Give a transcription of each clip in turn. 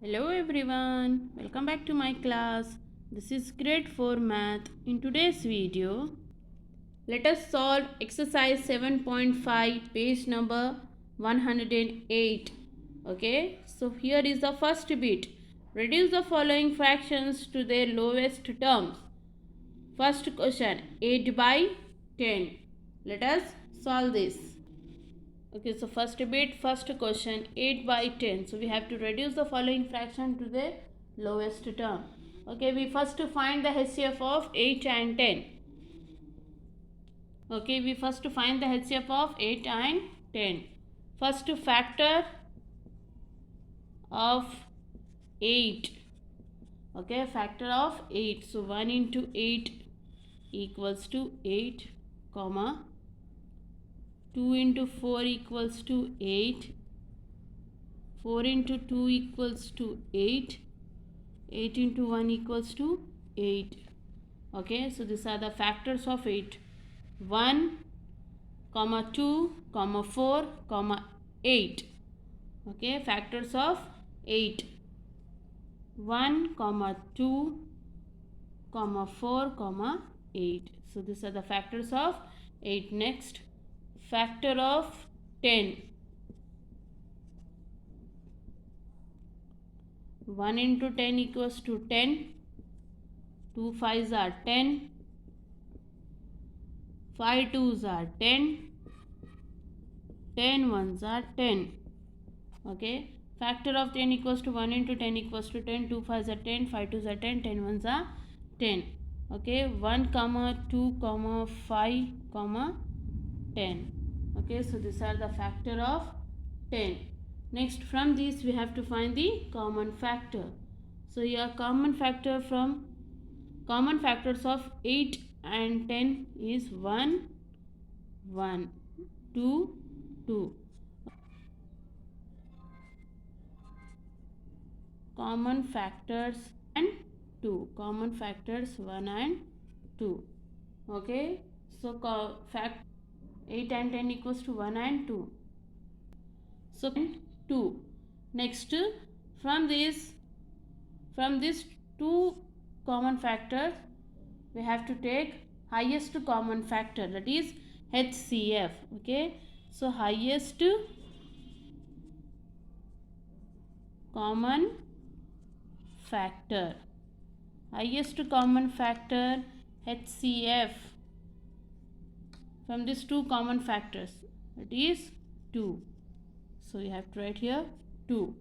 Hello everyone, welcome back to my class. This is grade 4 math. In today's video, let us solve exercise 7.5 page number 108. Okay, so here is the first bit. Reduce the following fractions to their lowest terms. First question, 8 by 10. Let us solve this. Okay, so first bit, first question, 8 by 10. So we have to reduce the following fraction to the lowest term. Okay, we first find the HCF of 8 and 10. Okay, we first find the HCF of 8 and 10. First factor of 8. Okay, factor of 8. So 1 into 8 equals to 8, comma 2 into 4 equals to 8. 4 into 2 equals to 8. 8 into 1 equals to 8. Okay, so these are the factors of 8. 1, comma 2, comma 4, comma 8. Okay, factors of 8. 1, comma 2, comma 4, comma 8. So these are the factors of 8. Next, factor of 10. 1 into 10 equals to 10. 2 5s are 10. 5 2s are 10. 10 1s are 10. Okay. Factor of 10 equals to 1 into 10 equals to 10. 2 5s are 10. 5 2s are 10. 10 1s are 10. Okay. 1 comma 2 comma 5 comma 10. Okay. So these are the factor of 10. Next, from this we have to find the common factor. So here common factors of 8 and 10 is 1 1 2 2. Common factors and 2. Common factors 1 and 2. Okay. So fact 8 and 10 equals to 1 and 2. So 2. Next, from these two common factors, we have to take highest common factor, that is HCF. Okay, so highest common factor, HCF from these two common factors, it is 2. So you have to write here 2.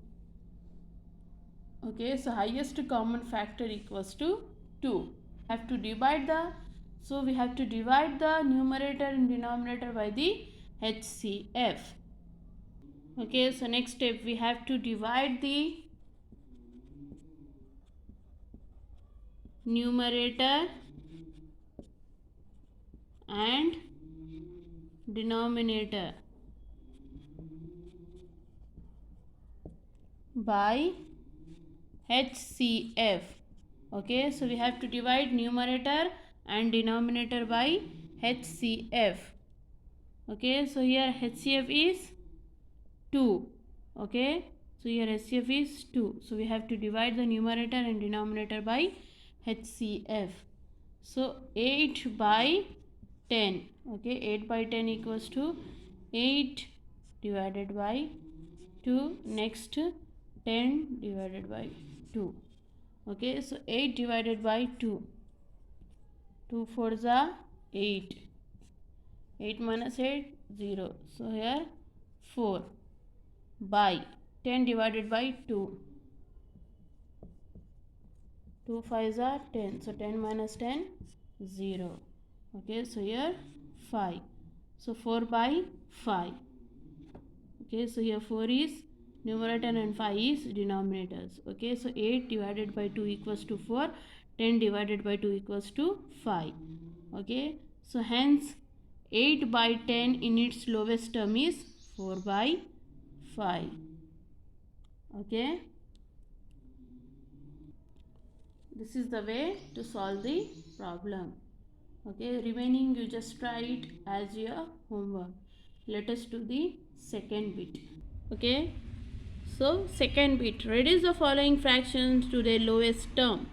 Okay, so highest common factor equals to 2. Have to divide the numerator and denominator by the HCF. Okay, so next step, we have to divide the numerator and denominator by HCF. Okay, so we have to divide numerator and denominator by HCF. Okay, so here HCF is 2. Okay, so here HCF is 2. So we have to divide the numerator and denominator by HCF. So 8 by 10. Okay, 8 by 10 equals to 8 divided by 2. Next, 10 divided by 2. Okay, so 8 divided by 2. 2 4s are 8. 8 minus 8, 0. So here 4 by 10 divided by 2. 2 5s are 10. So 10 minus 10, 0. Okay, so here 5. So 4 by 5. Okay, so here 4 is numerator and 5 is denominators. Okay, so 8 divided by 2 equals to 4. 10 divided by 2 equals to 5. Okay, so hence 8 by 10 in its lowest term is 4 by 5. Okay, this is the way to solve the problem. Okay, remaining you just try it as your homework. Let us do the second bit. Okay, So second bit, reduce the following fractions to their lowest term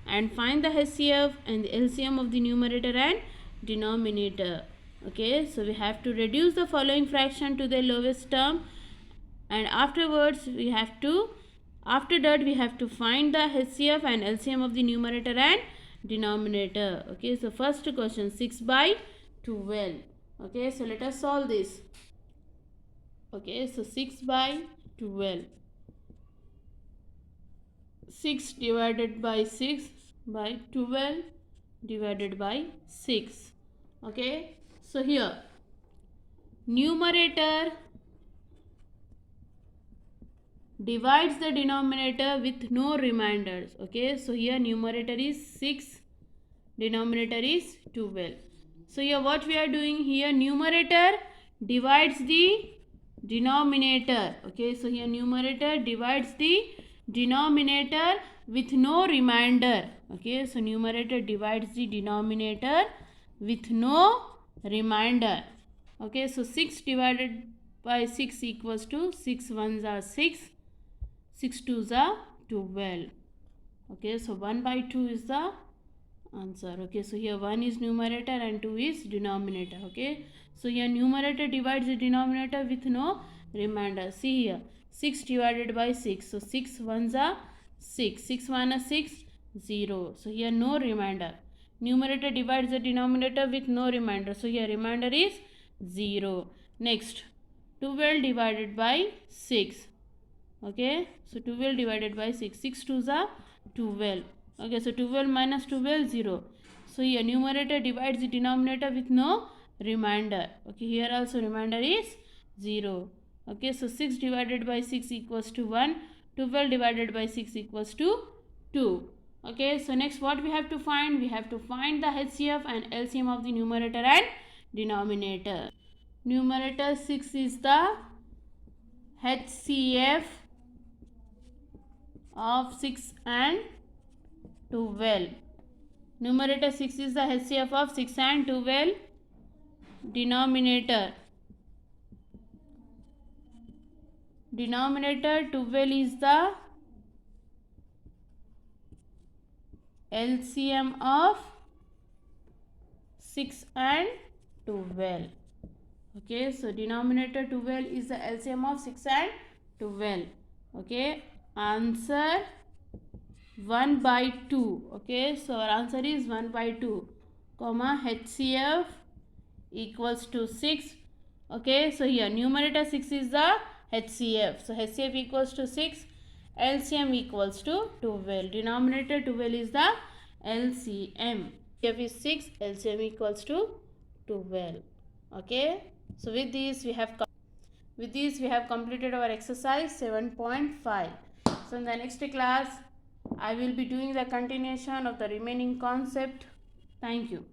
and find the HCF and the LCM of the numerator and denominator. Okay, so we have to reduce the following fraction to their lowest term, and afterwards after that we have to find the HCF and LCM of the numerator and denominator. Okay, so first question, 6 by 12. Okay, so let us solve this. Okay, so 6 by 12. 6 divided by 6 by 12 divided by 6. Okay, so here numerator divides the denominator with no reminders. Okay, so here numerator is 6, denominator is 12. So here what we are doing here, numerator divides the denominator. Okay, so here numerator divides the denominator with no remainder. Okay, so numerator divides the denominator with no remainder. Okay, so 6 divided by 6 equals to 6 ones are 6, 6 twos are 12. Okay, so 1 by 2 is the answer. Okay, so here 1 is numerator and 2 is denominator. Okay, so here numerator divides the denominator with no remainder. See here, 6 divided by 6, so 6 ones are 6, 6 minus 6, 0. So here no remainder. Numerator divides the denominator with no remainder, so here remainder is 0. Next, 12 divided by 6. Okay, so 12 divided by 6, 6 twos are 12. Okay, so 12 minus 12, 0. So here numerator divides the denominator with no remainder. Okay, here also remainder is 0. Okay, so 6 divided by 6 equals to 1. 12 divided by 6 equals to 2. Okay, so next what we have to find? We have to find the HCF and LCM of the numerator and denominator. Numerator 6 is the HCF of 6 and 12. Numerator 6 is the HCF of 6 and 12. Denominator 12 is the LCM of 6 and 12. Okay, so denominator 12 is the LCM of 6 and 12. Okay, answer 1 by 2. Okay, so our answer is 1 by 2, comma HCF equals to 6. Okay, so here numerator 6 is the HCF. So HCF equals to 6, LCM equals to 12. Denominator 12 is the LCM. HCF is 6, LCM equals to 12. Okay, so with this we have completed our exercise 7.5. So in the next class I will be doing the continuation of the remaining concept. Thank you.